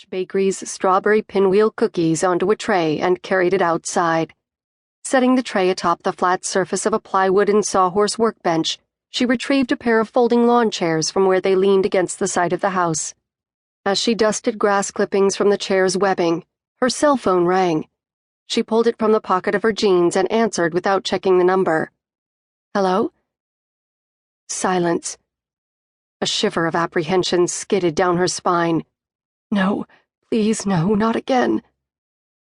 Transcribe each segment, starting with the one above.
Bakery's strawberry pinwheel cookies onto a tray and carried it outside. Setting the tray atop the flat surface of a plywood and sawhorse workbench, she retrieved a pair of folding lawn chairs from where they leaned against the side of the house. As she dusted grass clippings from the chair's webbing, her cell phone rang. She pulled it from the pocket of her jeans and answered without checking the number. "Hello?" Silence. A shiver of apprehension skidded down her spine. No, please no, not again.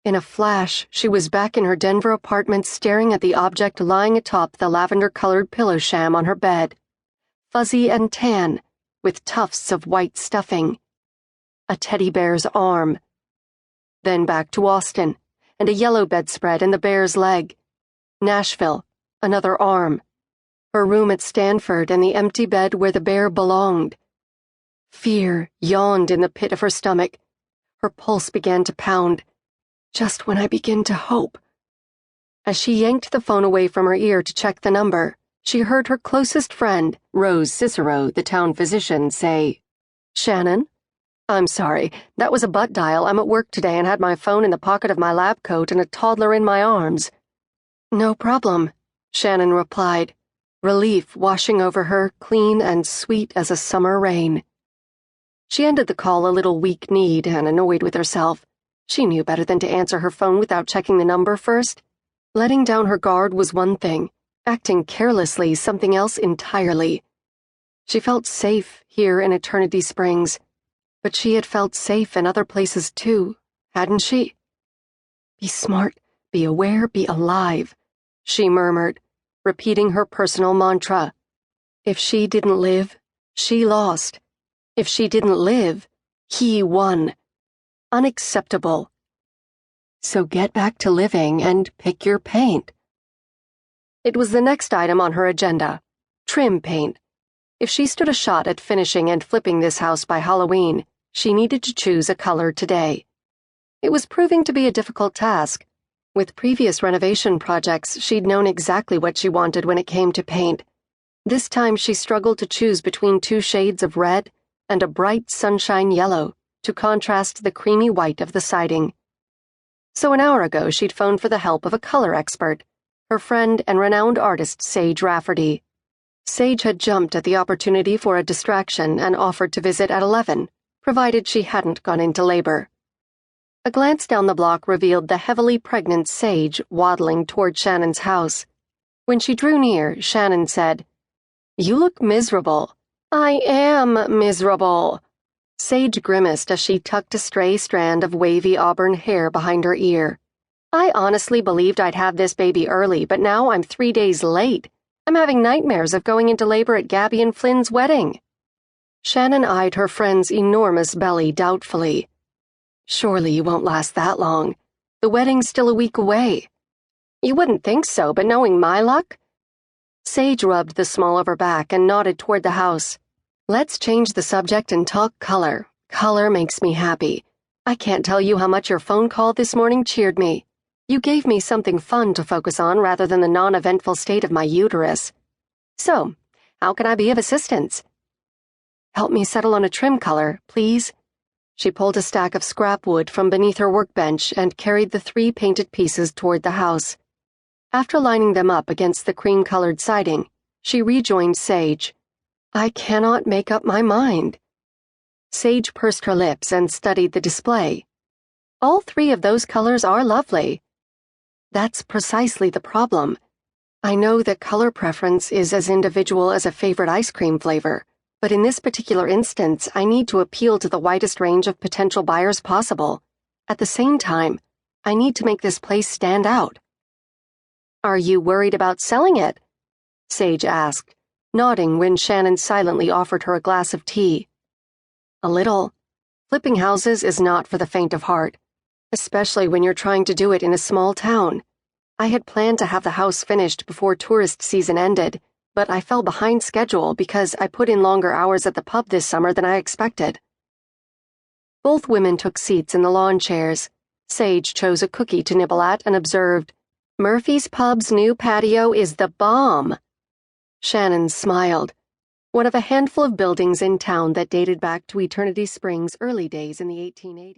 In a flash, she was back in her Denver apartment staring at the object lying atop the lavender-colored pillow sham on her bed. Fuzzy and tan, with tufts of white stuffing. A teddy bear's arm. Then back to Austin, and a yellow bedspread and the bear's leg. Nashville, another arm. Her room at Stanford and the empty bed where the bear belonged. Fear yawned in the pit of her stomach. Her pulse began to pound. Just when I begin to hope. As she yanked the phone away from her ear to check the number, she heard her closest friend, Rose Cicero, the town physician, say, "Shannon? I'm sorry, that was a butt dial. I'm at work today and had my phone in the pocket of my lab coat and a toddler in my arms." "No problem," Shannon replied, relief washing over her, clean and sweet as a summer rain. She ended the call a little weak-kneed and annoyed with herself. She knew better than to answer her phone without checking the number first. Letting down her guard was one thing, acting carelessly something else entirely. She felt safe here in Eternity Springs, but she had felt safe in other places too, hadn't she? "Be smart, be aware, be alive," she murmured, repeating her personal mantra. If she didn't live, she lost. If she didn't live, he won. Unacceptable. So get back to living and pick your paint. It was the next item on her agenda, trim paint. If she stood a shot at finishing and flipping this house by Halloween, she needed to choose a color today. It was proving to be a difficult task. With previous renovation projects, she'd known exactly what she wanted when it came to paint. This time she struggled to choose between two shades of red and a bright sunshine yellow to contrast the creamy white of the siding. So an hour ago she'd phoned for the help of a color expert, her friend and renowned artist Sage Rafferty. Sage had jumped at the opportunity for a distraction and offered to visit at 11, provided she hadn't gone into labor. A glance down the block revealed the heavily pregnant Sage waddling toward Shannon's house. When she drew near, Shannon said, "You look miserable." "I am miserable." Sage grimaced as she tucked a stray strand of wavy auburn hair behind her ear. "I honestly believed I'd have this baby early, but now I'm 3 days late. I'm having nightmares of going into labor at Gabby and Flynn's wedding." Shannon eyed her friend's enormous belly doubtfully. "Surely you won't last that long. The wedding's still a week away." "You wouldn't think so, but knowing my luck?" Sage rubbed the small of her back and nodded toward the house. "Let's change the subject and talk color. Color makes me happy. I can't tell you how much your phone call this morning cheered me. You gave me something fun to focus on rather than the non-eventful state of my uterus. So, how can I be of assistance?" "Help me settle on a trim color, please." She pulled a stack of scrap wood from beneath her workbench and carried the 3 painted pieces toward the house. After lining them up against the cream-colored siding, she rejoined Sage. "I cannot make up my mind." Sage pursed her lips and studied the display. "All 3 of those colors are lovely." "That's precisely the problem. I know that color preference is as individual as a favorite ice cream flavor, but in this particular instance, I need to appeal to the widest range of potential buyers possible. At the same time, I need to make this place stand out." "Are you worried about selling it?" Sage asked, nodding when Shannon silently offered her a glass of tea. "A little. Flipping houses is not for the faint of heart, especially when you're trying to do it in a small town. I had planned to have the house finished before tourist season ended, but I fell behind schedule because I put in longer hours at the pub this summer than I expected." Both women took seats in the lawn chairs. Sage chose a cookie to nibble at and observed, "Murphy's Pub's new patio is the bomb." Shannon smiled. One of a handful of buildings in town that dated back to Eternity Springs' early days in the 1880s.